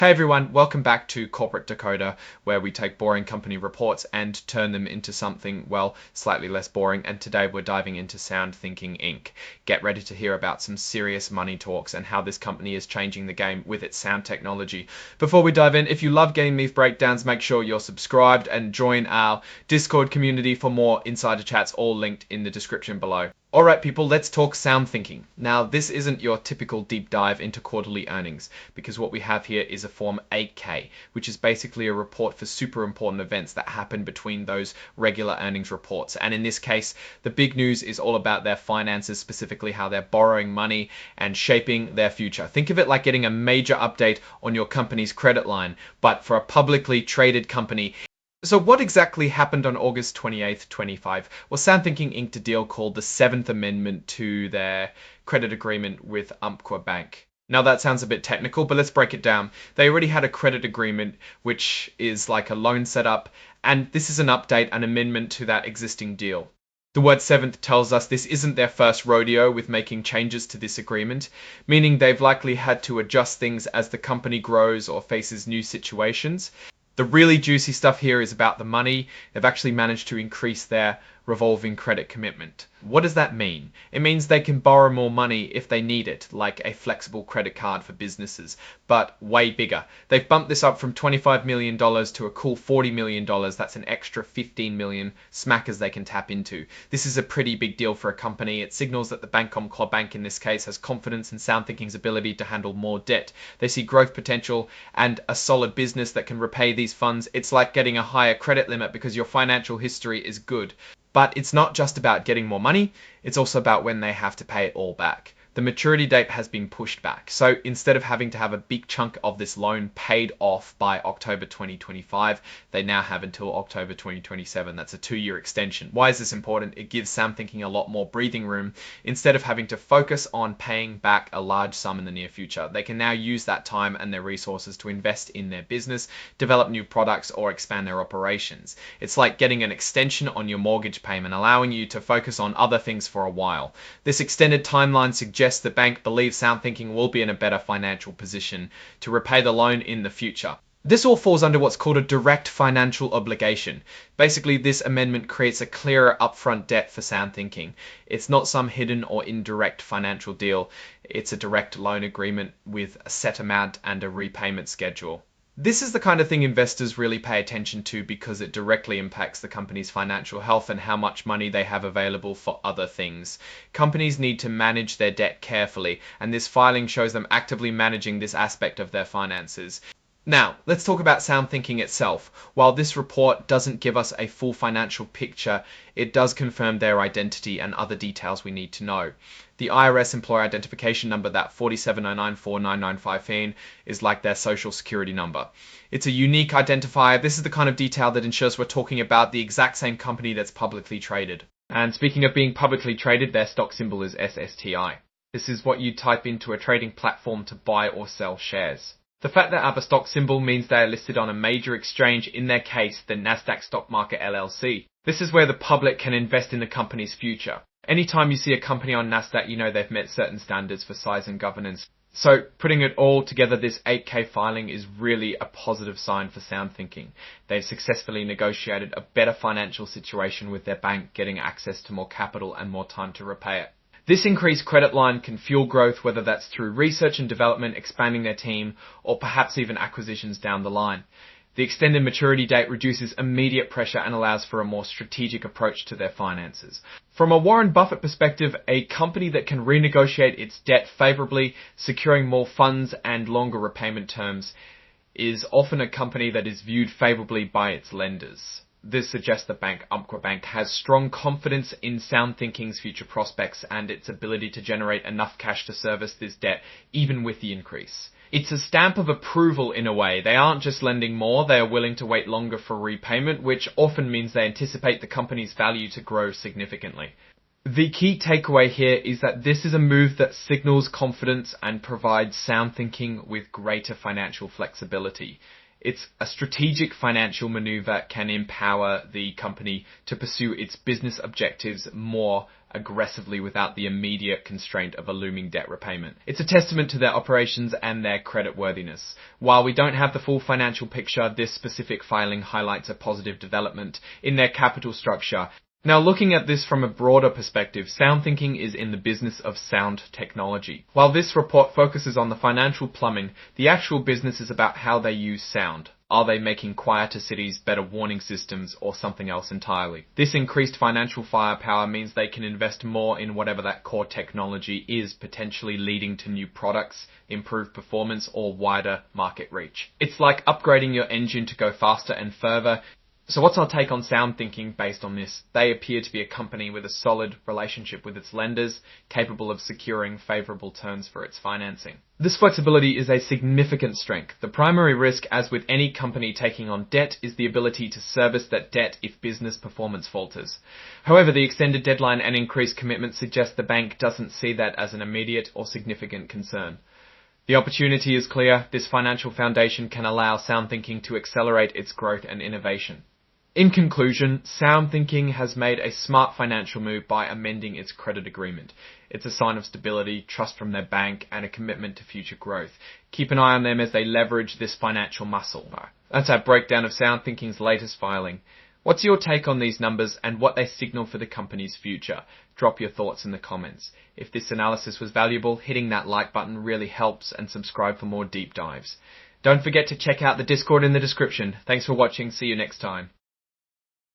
Hey everyone, welcome back to Corporate Decoder, where we take boring company reports and turn them into something, well, slightly less boring. And today we're diving into SoundThinking Inc. Get ready to hear about some serious money talks and how this company is changing the game with its sound technology. Before we dive in, if you love getting these breakdowns, make sure you're subscribed and join our Discord community for more insider chats, all linked in the description below. Alright people, let's talk SoundThinking. Now this isn't your typical deep dive into quarterly earnings, because what we have here is a Form 8K, which is basically a report for super important events that happen between those regular earnings reports. And in this case, the big news is all about their finances, specifically how they're borrowing money and shaping their future. Think of it like getting a major update on your company's credit line, but for a publicly traded company. So what exactly happened on August 28th, 25? Well, SoundThinking inked a deal called the 7th Amendment to their credit agreement with Umpqua Bank. Now that sounds a bit technical, but let's break it down. They already had a credit agreement, which is like a loan setup, and this is an update, an amendment to that existing deal. The word 7th tells us this isn't their first rodeo with making changes to this agreement, meaning they've likely had to adjust things as the company grows or faces new situations. The really juicy stuff here is about the money. They've actually managed to increase their revolving credit commitment. What does that mean? It means they can borrow more money if they need it, like a flexible credit card for businesses, but way bigger. They've bumped this up from $25 million to a cool $40 million. That's an extra 15 million smackers they can tap into. This is a pretty big deal for a company. It signals that the Club Bank in this case has confidence in SoundThinking's ability to handle more debt. They see growth potential and a solid business that can repay these funds. It's like getting a higher credit limit because your financial history is good. But it's not just about getting more money, it's also about when they have to pay it all back. The maturity date has been pushed back. So instead of having to have a big chunk of this loan paid off by October 2025, they now have until October 2027. That's a 2-year extension. Why is this important? It gives SoundThinking a lot more breathing room. Instead of having to focus on paying back a large sum in the near future, they can now use that time and their resources to invest in their business, develop new products, or expand their operations. It's like getting an extension on your mortgage payment, allowing you to focus on other things for a while. This extended timeline suggests the bank believes SoundThinking will be in a better financial position to repay the loan in the future. This all falls under what's called a direct financial obligation. Basically, this amendment creates a clearer upfront debt for SoundThinking. It's not some hidden or indirect financial deal. It's a direct loan agreement with a set amount and a repayment schedule. This is the kind of thing investors really pay attention to because it directly impacts the company's financial health and how much money they have available for other things. Companies need to manage their debt carefully, and this filing shows them actively managing this aspect of their finances. Now, let's talk about SoundThinking itself. While this report doesn't give us a full financial picture, it does confirm their identity and other details we need to know. The IRS employer identification number, that 47094995, is like their social security number. It's a unique identifier. This is the kind of detail that ensures we're talking about the exact same company that's publicly traded. And speaking of being publicly traded, their stock symbol is SSTI. This is what you type into a trading platform to buy or sell shares. The fact that they have a stock symbol means they are listed on a major exchange, in their case, the Nasdaq Stock Market LLC. This is where the public can invest in the company's future. Anytime you see a company on Nasdaq, you know they've met certain standards for size and governance. So putting it all together, this 8K filing is really a positive sign for SoundThinking. They've successfully negotiated a better financial situation with their bank, getting access to more capital and more time to repay it. This increased credit line can fuel growth, whether that's through research and development, expanding their team, or perhaps even acquisitions down the line. The extended maturity date reduces immediate pressure and allows for a more strategic approach to their finances. From a Warren Buffett perspective, a company that can renegotiate its debt favorably, securing more funds and longer repayment terms, is often a company that is viewed favorably by its lenders. This suggests the Umpqua Bank has strong confidence in SoundThinking's future prospects and its ability to generate enough cash to service this debt, even with the increase. It's a stamp of approval in a way. They aren't just lending more, they are willing to wait longer for repayment, which often means they anticipate the company's value to grow significantly. The key takeaway here is that this is a move that signals confidence and provides SoundThinking with greater financial flexibility. It's a strategic financial maneuver, can empower the company to pursue its business objectives more aggressively without the immediate constraint of a looming debt repayment. It's a testament to their operations and their creditworthiness. While we don't have the full financial picture, this specific filing highlights a positive development in their capital structure. Now, looking at this from a broader perspective, SoundThinking is in the business of sound technology. While this report focuses on the financial plumbing, the actual business is about how they use sound. Are they making quieter cities, better warning systems, or something else entirely? This increased financial firepower means they can invest more in whatever that core technology is, potentially leading to new products, improved performance, or wider market reach. It's like upgrading your engine to go faster and further. So what's our take on SoundThinking based on this? They appear to be a company with a solid relationship with its lenders, capable of securing favourable terms for its financing. This flexibility is a significant strength. The primary risk, as with any company taking on debt, is the ability to service that debt if business performance falters. However, the extended deadline and increased commitment suggest the bank doesn't see that as an immediate or significant concern. The opportunity is clear. This financial foundation can allow SoundThinking to accelerate its growth and innovation. In conclusion, SoundThinking has made a smart financial move by amending its credit agreement. It's a sign of stability, trust from their bank, and a commitment to future growth. Keep an eye on them as they leverage this financial muscle. That's our breakdown of SoundThinking's latest filing. What's your take on these numbers and what they signal for the company's future? Drop your thoughts in the comments. If this analysis was valuable, hitting that like button really helps, and subscribe for more deep dives. Don't forget to check out the Discord in the description. Thanks for watching. See you next time.